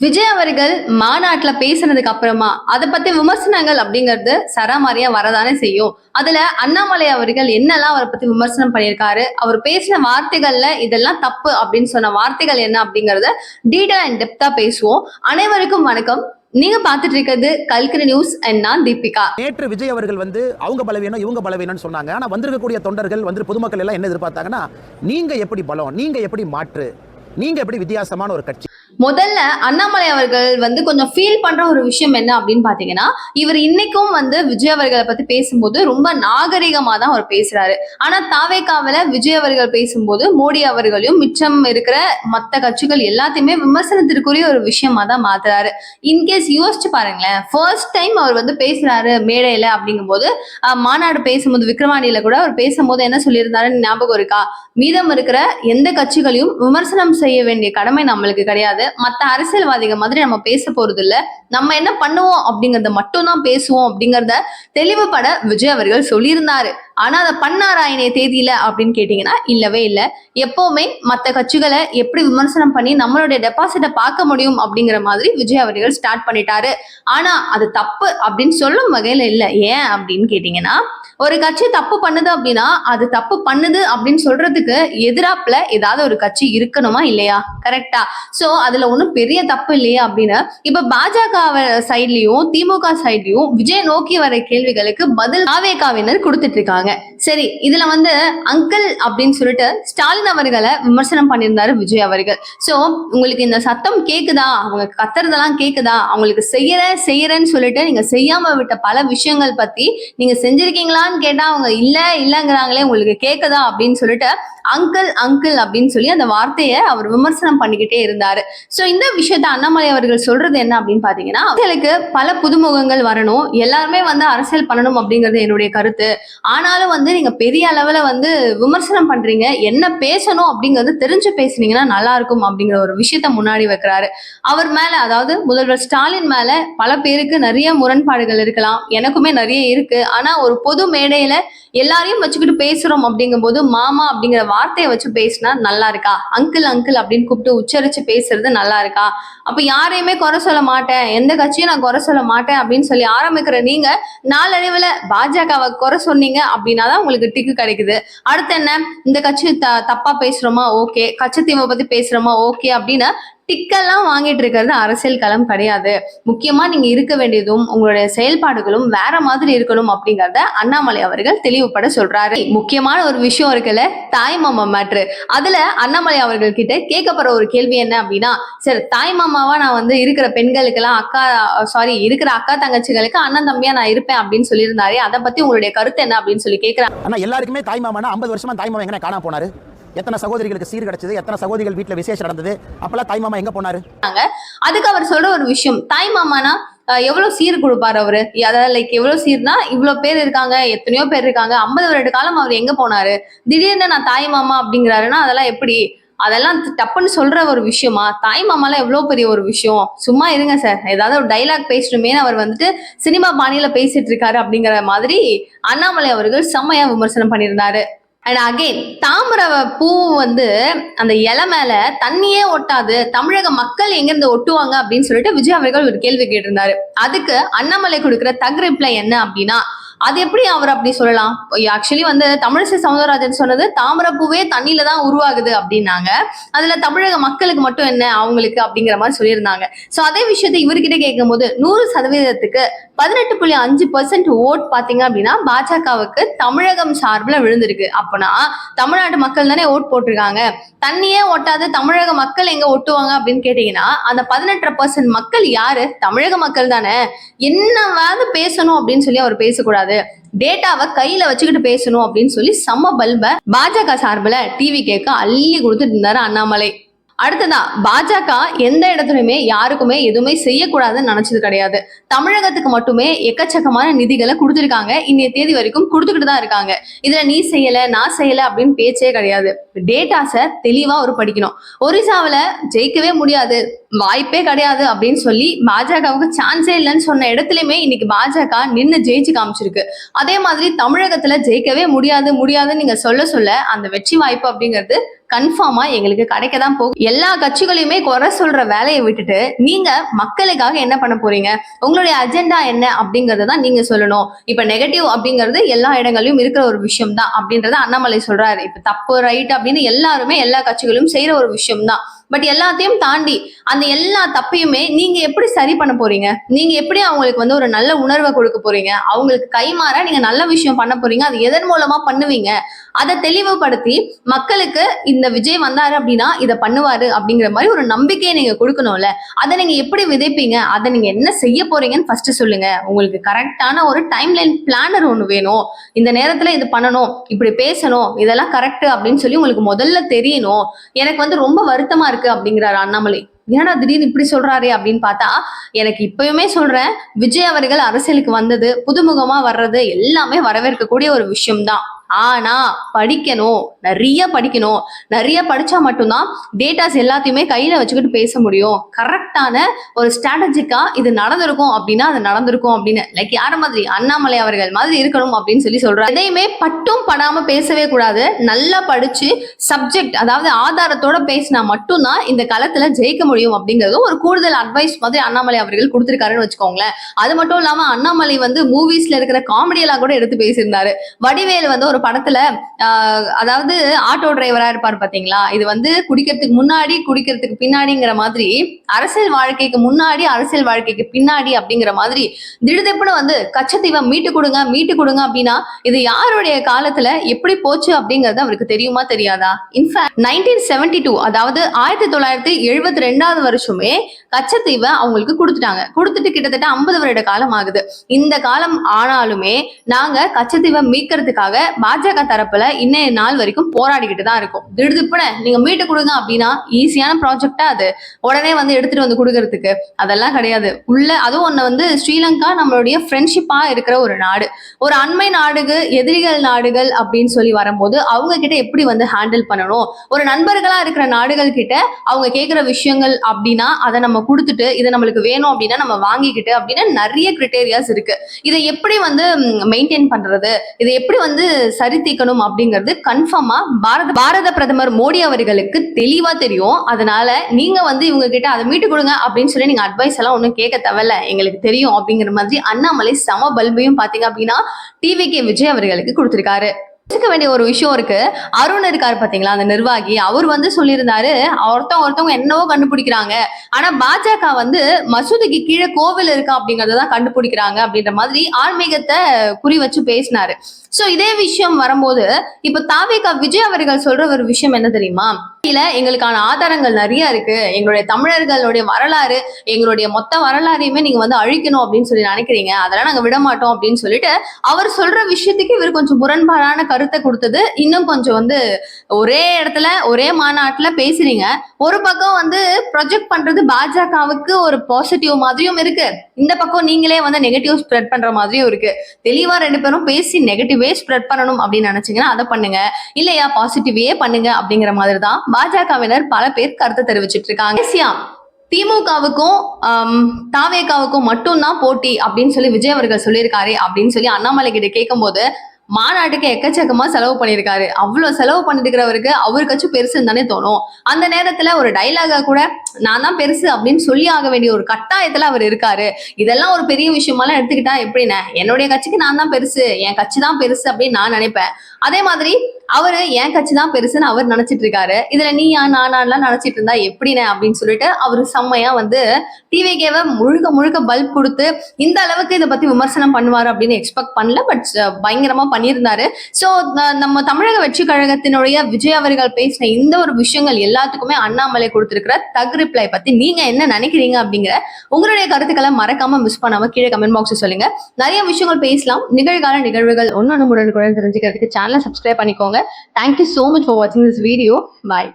விஜய் அவர்கள் மாநாட்டுல பேசுனதுக்கு அப்புறமா அதை பத்தி விமர்சனங்கள் அப்படிங்கிறது சராமாரியா வரதானே செய்யும். அதுல அண்ணாமலை அவர்கள் என்னெல்லாம் அவரை பத்தி விமர்சனம் பண்ணியிருக்காரு, அவர் பேசின வார்த்தைகள்ல இதெல்லாம் தப்பு அப்படின்னு சொன்ன வார்த்தைகள் என்ன அப்படிங்கறத டீடைல் அண்ட் டெப்தா பேசுவோம். அனைவருக்கும் வணக்கம். நீங்க பாத்துட்டு இருக்கிறது கல்கரி நியூஸ் அண்ட் நான் தீபிகா. நேற்று விஜய் அவர்கள் அவங்க பலவீனம் இவங்க பலவீனம் சொன்னாங்க. ஆனா வந்திருக்கக்கூடிய தொண்டர்கள் பொதுமக்கள் எல்லாம் என்ன எதிர்பார்த்தாங்கன்னா, நீங்க எப்படி பலம், நீங்க எப்படி மாற்று, நீங்க எப்படி வித்தியாசமான ஒரு கட்சி. முதல்ல அண்ணாமலை அவர்கள் கொஞ்சம் ஃபீல் பண்ற ஒரு விஷயம் என்ன அப்படின்னு பாத்தீங்கன்னா, இவர் இன்னைக்கும் விஜய் அவர்களை பத்தி பேசும்போது ரொம்ப நாகரிகமா தான் அவர் பேசுறாரு. ஆனா தாவேகாவில விஜய் அவர்கள் பேசும்போது மோடி அவர்களையும் மிச்சம் இருக்கிற மத்த கட்சிகள் எல்லாத்தையுமே விமர்சனத்திற்குரிய ஒரு விஷயமா தான் மாத்துறாரு. இன்கேஸ் யோசிச்சு பாருங்களேன், ஃபர்ஸ்ட் டைம் அவர் பேசுறாரு மேடையில அப்படிங்கும் போது, மாநாடு பேசும்போது விக்ரவாணியில கூட அவர் பேசும்போது என்ன சொல்லியிருந்தாருன்னு ஞாபகம் இருக்கா? மீதம் இருக்கிற எந்த கட்சிகளையும் விமர்சனம் செய்ய வேண்டிய கடமை நம்மளுக்கு கிடையாது. மத்த அரசியல்வாதிகள் மாதிரி நம்ம பேச போறது இல்ல, நம்ம என்ன பண்ணுவோம் அப்படிங்கறத மட்டும் தான் பேசுவோம் அப்படிங்கறத தெளிவுபட விஜய் அவர்கள் சொல்லியிருந்தாரு. ஆனா அதை பண்ணாரா இணைய தேதியில அப்படின்னு கேட்டீங்கன்னா இல்லவே இல்லை. எப்பவுமே மத்த கட்சிகளை எப்படி விமர்சனம் பண்ணி நம்மளுடைய டெபாசிட்டை பார்க்க முடியும் அப்படிங்கிற மாதிரி விஜய் அவர்கள் ஸ்டார்ட் பண்ணிட்டாரு. ஆனா அது தப்பு அப்படின்னு சொல்லும் வகையில இல்ல. ஏன் அப்படின்னு கேட்டீங்கன்னா, ஒரு கட்சி தப்பு பண்ணுது அப்படின்னா அது தப்பு பண்ணுது அப்படின்னு சொல்றதுக்கு எதிராப்புல ஏதாவது ஒரு கட்சி இருக்கணுமா இல்லையா? கரெக்டா? சோ அதுல ஒண்ணும் பெரிய தப்பு இல்லையா அப்படின்னு இப்ப பாஜக சைட்லயும் திமுக சைட்லயும் விஜய் நோக்கி வர கேள்விகளுக்கு பதில் தாவேகாவினர் கொடுத்துட்டு இருக்காங்க. சரி, இதுல அங்கிள் அப்படின்னு சொல்லிட்டு ஸ்டாலின் அவர்களை விமர்சனம் பண்ணியிருந்தாரு விஜய் அவர்கள். சோ உங்களுக்கு இந்த சத்தம் கேக்குதா, அவங்க கத்துறதெல்லாம் கேக்குதா, அவங்களுக்கு செய்யறேன்னு சொல்லிட்டு நீங்க செய்யாம விட்ட பல விஷயங்கள் பத்தி நீங்க செஞ்சிருக்கீங்களான்னு கேட்டா அவங்க இல்லங்கிறாங்களே, உங்களுக்கு கேக்குதா அப்படின்னு சொல்லிட்டு அங்கிள் அப்படின்னு சொல்லி அந்த வார்த்தையை அவர் விமர்சனம் பண்ணிக்கிட்டே இருந்தாரு. சோ இந்த விஷயத்த அண்ணாமலை அவர்கள் சொல்றது என்ன அப்படின்னு பாத்தீங்கன்னா, அரசியலுக்கு பல புதுமுகங்கள் வரணும், எல்லாருமே அரசியல் பண்ணணும் அப்படிங்கிறது என்னுடைய கருத்து. ஆனாலும் நீங்க பெரிய அளவுல விமர்சனம் பண்றீங்க, என்ன பேசணும் அப்படிங்கறது தெரிஞ்சு பேசுனீங்கன்னா நல்லா இருக்கும் அப்படிங்கிற ஒரு விஷயத்த முன்னாடி வைக்கிறாரு. அவர் மேல, அதாவது முதல்வர் ஸ்டாலின் மேல பல பேருக்கு நிறைய முரண்பாடுகள் இருக்கலாம், எனக்குமே நிறைய இருக்கு. ஆனா ஒரு பொது மேடையில எல்லாரையும் வச்சுக்கிட்டு பேசுறோம் அப்படிங்கும் போது மாமா அப்படிங்கிற வார்த்தையை வச்சு பேசினா நல்லா இருக்கா? அங்கிள் அப்படின்னு கூப்பிட்டு உச்சரிச்சு பேசுறது நல்லா இருக்கா? அப்ப யாரையுமே குறை சொல்ல மாட்டேன், எந்த கட்சியும் நான் குறை சொல்ல மாட்டேன் அப்படின்னு சொல்லி ஆரம்பிக்கிற நீங்க நாளடைவுல பாஜகவை குறை சொன்னீங்க அப்படின்னாதான் உங்களுக்கு டிக்கு கிடைக்குது. அடுத்து என்ன, இந்த கட்சி தப்பா பேசுறோமா ஓகே, கட்சித்தீவை பத்தி பேசுறோமா ஓகே அப்படின்னு டிக்கெல்லாம் வாங்கிட்டு இருக்கிறது அரசியல் களம் கிடையாது. முக்கியமா நீங்க இருக்க வேண்டியதும் உங்களுடைய செயல்பாடுகளும் வேற மாதிரி இருக்கணும் அப்படிங்கறத அண்ணாமலை அவர்கள் தெளிவுபட சொல்றாரு. முக்கியமான ஒரு விஷயம் இருக்குல்ல, தாய் மாமா மேட்ரு. அதுல அண்ணாமலை அவர்கள் கிட்ட கேட்கப்படுற ஒரு கேள்வி என்ன அப்படின்னா, சரி தாய் மாமாவா நான் இருக்கிற பெண்களுக்கு எல்லாம் இருக்கிற அக்கா தங்கச்சிகளுக்கு அண்ணன் தம்பியா நான் இருப்பேன் அப்படின்னு சொல்லியிருந்தாரு. அதை பத்தி உங்களுடைய கருத்து என்ன அப்படின்னு சொல்லி கேட்கிறாங்க. ஆனா எல்லாருக்குமே தாய் மாமா 50 வருஷமா தாய் மாமா எங்க காணாம போனாரு? எத்தனை சகோதரிகளுக்கு சீர் கிடைச்சது, எத்தனை சகோதரிகள் வீட்டுல விசேஷம் நடந்தது, அப்பெல்லாம் தாய் மாமா எங்க போனாரு? அதுக்கு அவர் சொல்ற ஒரு விஷயம், தாய் மாமானா எவ்வளவு சீர் கொடுப்பாரு அவரு, அதாவது எவ்வளவு சீர்னா இவ்வளவு பேர் இருக்காங்க, எத்தனையோ பேர் இருக்காங்க, 50 வருட காலம் அவர் எங்க போனாரு, திடீர்னு நான் தாய் மாமா அப்படிங்கிறாருன்னா அதெல்லாம் எப்படி? அதெல்லாம் டப்புன்னு சொல்ற ஒரு விஷயமா? தாய் மாமாலாம் எவ்வளவு பெரிய ஒரு விஷயம், சும்மா இருங்க சார், ஏதாவது ஒரு டைலாக் பேசணுமே அவர் சினிமா பாணியில பேசிட்டு இருக்காரு அப்படிங்கிற மாதிரி அண்ணாமலை அவர்கள் செம்மையா விமர்சனம் பண்ணியிருந்தாரு. அண்ட் அகைன், தாமரை பூ அந்த இலை மேல தண்ணியே ஒட்டாது, தமிழக மக்கள் எங்கிருந்து ஒட்டுவாங்க அப்படின்னு சொல்லிட்டு விஜய் அவர்கள் ஒரு கேள்வி கேட்டிருந்தாரு. அதுக்கு அண்ணாமலை கொடுக்கிற தக் ரிப்ளை என்ன அப்படின்னா, அது எப்படி அவர் அப்படி சொல்லலாம்? ஆக்சுவலி தமிழிசை சவுந்தரராஜன் சொன்னது தாமரை பூவே தண்ணியில தான் உருவாகுது அப்படின்னாங்க. அதுல தமிழக மக்களுக்கு மட்டும் என்ன அவங்களுக்கு அப்படிங்கிற மாதிரி சொல்லியிருந்தாங்க. சோ அதே விஷயத்தை இவர்கிட்ட கேட்கும் போது 100%க்கு 18.5% ஓட் பாத்தீங்க அப்படின்னா பாஜகவுக்கு தமிழகம் சார்பில் விழுந்திருக்கு. அப்பனா தமிழ்நாட்டு மக்கள் தானே ஓட் போட்டிருக்காங்க. தண்ணியே ஒட்டாது தமிழக மக்கள் எங்க ஒட்டுவாங்க அப்படின்னு கேட்டீங்கன்னா, அந்த 18% மக்கள் யாரு? தமிழக மக்கள் தானே. என்னவாவது பேசணும் அப்படின்னு சொல்லி அவர் பேசக்கூடாது, டேட்டாவை கையில வச்சுக்கிட்டு பேசணும் அப்படின்னு சொல்லி செம்ம பல்ப பாஜக சார்பில் டிவி கேட்க அள்ளி கொடுத்துட்டு இருந்தாரு அண்ணாமலை. அடுத்ததா, பாஜக எந்த இடத்துலயுமே யாருக்குமே எதுவுமே செய்யக்கூடாதுன்னு நினைச்சது கிடையாது. தமிழகத்துக்கு மட்டுமே எக்கச்சக்கமான நிதிகளை கொடுத்துருக்காங்க, இன்னைய தேதி வரைக்கும் கொடுத்துக்கிட்டு தான் இருக்காங்க. இதுல நீ செய்யல நான் செய்யல அப்படின்னு பேச்சே கிடையாது. டேட்டாஸை தெளிவா ஒரு படிக்கணும். ஒரிசாவில ஜெயிக்கவே முடியாது, வாய்ப்பே கிடையாது அப்படின்னு சொல்லி பாஜகவுக்கு சான்ஸே இல்லைன்னு சொன்ன இடத்துலயுமே இன்னைக்கு பாஜக நின்னு ஜெயிச்சு காமிச்சிருக்கு. அதே மாதிரி தமிழகத்துல ஜெயிக்கவே முடியாதுன்னு நீங்க சொல்ல அந்த வெற்றி வாய்ப்பு அப்படிங்கிறது கன்ஃபார்மா எங்களுக்கு கிடைக்க தான் போகும். எல்லா கட்சிகளையுமே குறை சொல்ற வேலையை விட்டுட்டு நீங்க மக்களுக்காக என்ன பண்ண போறீங்க, உங்களுடைய அஜெண்டா என்ன அப்படிங்கறத தான் நீங்க சொல்லணும். இப்ப நெகட்டிவ் அப்படிங்கிறது எல்லா இடங்களிலும் இருக்கிற ஒரு விஷயம் தான் அப்படின்றத அண்ணாமலை சொல்றாரு. இப்ப தப்பு ரைட் அப்படின்னு எல்லாருமே எல்லா கட்சிகளும் செய்யற ஒரு விஷயம் தான். பட் எல்லாத்தையும் தாண்டி அந்த எல்லா தப்பையுமே நீங்க எப்படி சரி பண்ண போறீங்க, நீங்க எப்படி அவங்களுக்கு வந்து ஒரு நல்ல உணர்வை கொடுக்க போறீங்க, அவங்களுக்கு கைமாற நீங்க நல்ல விஷயம் பண்ண போறீங்க, அது எதன் மூலமா பண்ணுவீங்க, அதை தெளிவுபடுத்தி மக்களுக்கு இந்த விஜய் வந்தாரு அப்படின்னா இதை பண்ணுவாரு அப்படிங்கிற மாதிரி ஒரு நம்பிக்கையை நீங்க கொடுக்கணும்ல. அதை நீங்க எப்படி விதைப்பீங்க, அதை நீங்க என்ன செய்ய போறீங்கன்னு ஃபர்ஸ்ட் சொல்லுங்க. உங்களுக்கு கரெக்டான ஒரு டைம் லைன் பிளானர் ஒண்ணு வேணும். இந்த நேரத்துல இது பண்ணணும், இப்படி பேசணும், இதெல்லாம் கரெக்ட் அப்படின்னு சொல்லி உங்களுக்கு முதல்ல தெரியணும். எனக்கு வந்து ரொம்ப வருத்தமா இருக்கு அப்படிங்கிறாரு அண்ணாமலை. ஏன்னா திடீர்னு இப்படி சொல்றாரு அப்படின்னு பார்த்தா, எனக்கு இப்பயுமே சொல்றேன், விஜய் அவர்கள் அரசியலுக்கு வந்தது, புதுமுகமா வர்றது எல்லாமே வரவேற்கக்கூடிய ஒரு விஷயம்தான். ஆனா படிக்கணும், நிறைய படிச்சா மட்டும்தான் டேட்டாஸ் எல்லாத்தையுமே கையில வச்சுக்கிட்டு பேச முடியும். கரெக்டான ஒரு ஸ்ட்ராட்டஜிக்கா இது நடந்திருக்கும் அப்படின்னா அது நடந்திருக்கும் அப்படின்னு லைக் யார மாதிரி அண்ணாமலை அவர்கள் மாதிரி இருக்கணும் அப்படின்னு சொல்லி சொல்றாரு. எதையுமே பட்டும் படாம பேசவே கூடாது. நல்லா படிச்சு சப்ஜெக்ட் அதாவது ஆதாரத்தோட பேசினா மட்டும்தான் இந்த களத்துல ஜெயிக்க முடியும் அப்படிங்கிறது ஒரு கூடுதல் அட்வைஸ் மாதிரி அண்ணாமலை அவர்கள் கொடுத்திருக்காருன்னு வச்சுக்கோங்களேன். அது மட்டும் இல்லாம அண்ணாமலை வந்து மூவிஸ்ல இருக்கிற காமெடியெல்லாம் கூட எடுத்து பேசியிருந்தாரு. வடிவேலு வந்து ஒரு படத்துல அதாவது ஆட்டோ டிரைவரா இருப்பாரு பாத்தீங்களா, இது வந்து குடிக்கிறதுக்கு முன்னாடி குடிக்கிறதுக்கு பின்னாடிங்கிற மாதிரி, அரசியல் வாழ்க்கைக்கு முன்னாடி அரசியல் வாழ்க்கைக்கு பின்னாடி அப்படிங்கிற மாதிரி திடுதிப்புன்னு வந்து கச்சத்தீவை மீட்டு கொடுங்க அப்படின்னா இது யாருடைய காலத்துல எப்படி போச்சு அப்படிங்கறது அவருக்கு தெரியுமா தெரியாதா? இன்ஃபேக்ட் 1972 அதாவது 1972 வருஷமே கச்சத்தீவை அவங்களுக்கு கொடுத்துட்டு கிட்டத்தட்ட 50 வருட காலம் ஆகுது. இந்த காலம் ஆனாலுமே நாங்க கச்சத்தீவை மீட்கிறதுக்காக பாஜக தரப்புல இன்னைய நாள் வரைக்கும் போராடிக்கிட்டு தான் இருக்கும். திடுதிப்புன நீங்க மீட்டு கொடுங்க அப்படின்னா ஈஸியான ப்ராஜெக்டா அது உடனே வந்து எடுத்துட்டு வந்து கொடுக்கறதுக்கு அதெல்லாம் கிடையாது. அதுவும் ஒண்ணு வந்து ஸ்ரீலங்கா நம்மளுடைய ஃப்ரெண்ட்ஷிப்பா இருக்கிற ஒரு நாடு, ஒரு அண்மை நாடுகள் எதிரிகள் நாடுகள் அப்படின்னு சொல்லி வரும்போது அவங்க கிட்ட எப்படி வந்து ஹேண்டில் பண்ணணும், ஒரு நண்பர்களா இருக்கிற நாடுகள் கிட்ட அவங்க கேட்கிற விஷயங்கள் அப்படின்னா அதை நம்ம கொடுத்துட்டு இதை நம்மளுக்கு வேணும் அப்படின்னா நம்ம வாங்கிக்கிட்டு அப்படின்னா நிறைய கிரிட்டேரியாஸ் இருக்கு. இதை எப்படி வந்து மெயின்டைன் பண்றது, இதை எப்படி வந்து சரி தீக்கணும் அப்படிங்கிறது கன்ஃபார்மா பாரத பிரதமர் மோடி அவர்களுக்கு தெளிவா தெரியும். அதனால நீங்க வந்து இவங்க கிட்ட அதை மீட்டு கொடுங்க அப்படின்னு சொல்லி நீங்க அட்வைஸ் எல்லாம் ஒன்னும் கேட்க தேவையில்ல, எங்களுக்கு தெரியும் அப்படிங்கிற மாதிரி அண்ணாமலை சம பல்பையும் பாத்தீங்க அப்படின்னா டிவிகே விஜய் அவர்களுக்கு கொடுத்திருக்காரு. வேண்டிய ஒரு விஷயம் இருக்கு. அருண் இருக்காரு பாத்தீங்களா, அந்த நிர்வாகி, அவர் வந்து சொல்லியிருந்தாரு ஒருத்தவங்க என்னவோ கண்டுபிடிக்கிறாங்க, ஆனா பாஜக வந்து மசூதிக்கு கீழே கோவில் இருக்கா அப்படிங்கறதான் கண்டுபிடிக்கிறாங்க அப்படின்ற மாதிரி ஆன்மீகத்தை குறி வச்சு பேசினாரு. சோ இதே விஷயம் வரும்போது இப்ப தாவேகா விஜய் அவர்கள் சொல்ற ஒரு விஷயம் என்ன தெரியுமா, எங்களுக்கான ஆதாரங்கள் நிறைய இருக்கு, எங்களுடைய தமிழர்களுடைய வரலாறு, எங்களுடைய மொத்த வரலாறையுமே நீங்க வந்து அழிக்கணும் அப்படின்னு சொல்லி நினைக்கிறீங்க, அதெல்லாம் நாங்க விட மாட்டோம் அப்படின்னு சொல்லிட்டு அவர் சொல்ற விஷயத்துக்கு இவர் கொஞ்சம் முரண்பாடான கருத்தை கொடுத்தது. இன்னும் கொஞ்சம் வந்து ஒரே இடத்துல ஒரே மாநாட்டுல பேசுறீங்க, ஒரு பக்கம் வந்து ப்ரொஜெக்ட் பண்றது பாஜகவுக்கு ஒரு பாசிட்டிவ் மாதிரியும் இருக்கு, இந்த பக்கம் நீங்களே வந்து நெகட்டிவ் ஸ்ப்ரெட் பண்ற மாதிரியும் இருக்கு. தெளிவா ரெண்டு பேரும் பேசி நெகட்டிவே ஸ்ப்ரெட் பண்ணணும் அப்படின்னு நினைச்சீங்கன்னா அதை பண்ணுங்க, இல்லையா பாசிட்டிவே பண்ணுங்க அப்படிங்கிற மாதிரி தான் பாஜகவினர் பல பேர் கருத்து தெரிவிச்சிட்டு இருக்காங்க. திமுகவுக்கும் தாவேகாவுக்கும் மட்டும்தான் போட்டி அப்படின்னு சொல்லி விஜய் அவர்கள் சொல்லியிருக்காரு அப்படின்னு சொல்லி அண்ணாமலை கிட்ட கேட்கும் போது மாநாட்டுக்கு எக்கச்சக்கமா செலவு பண்ணியிருக்காரு. அவ்வளவு செலவு பண்ணிருக்கிறவருக்கு அவருக்காச்சும் பெருசுன்னு தானே தோணும். அந்த நேரத்துல ஒரு டைலாக கூட நான் தான் பெருசு அப்படின்னு சொல்லி ஆக வேண்டிய ஒரு கட்டாயத்துல அவர் இருக்காரு. இதெல்லாம் ஒரு பெரிய விஷயமாலாம் எடுத்துக்கிட்டா எப்படின்னா, என்னுடைய கட்சிக்கு நான் தான் பெருசு, என் கட்சி தான் பெருசு அப்படின்னு நான் நினைப்பேன். அதே மாதிரி அவரு என் கட்சி தான் பெருசுன்னு அவர் நினைச்சிட்டு இருக்காரு. இதுல நீயா நானான்லாம் நினைச்சிட்டு இருந்தா எப்படின்னு அப்படின்னு சொல்லிட்டு அவரு செம்மையா வந்து டிவிகேவை முழுக்க பல்ப் கொடுத்து இந்த அளவுக்கு இதை பத்தி விமர்சனம் பண்ணுவாரு அப்படின்னு எக்ஸ்பெக்ட் பண்ணல. பட் பயங்கரமா பண்ணியிருந்தாரு. சோ நம்ம தமிழக வெற்றி கழகத்தினுடைய விஜய் அவர்கள் பேசின இந்த ஒரு விஷயங்கள் எல்லாத்துக்குமே அண்ணாமலை கொடுத்திருக்கிற தக் ரிப்ளை பத்தி நீங்க என்ன நினைக்கிறீங்க அப்படிங்கிற உங்களுடைய கருத்துக்களை மறக்காம மிஸ் பண்ணாம கீழே கமெண்ட் பாக்ஸ் சொல்லுங்க. நிறைய விஷயங்கள் பேசலாம். நிகழ்கால நிகழ்வுகள் ஒன்னு உடனுக்குடன் தெரிஞ்சுக்கிறதுக்கு சேனலை சப்ஸ்கிரைப் பண்ணிக்கோங்க. Thank you so much for watching this video. Bye.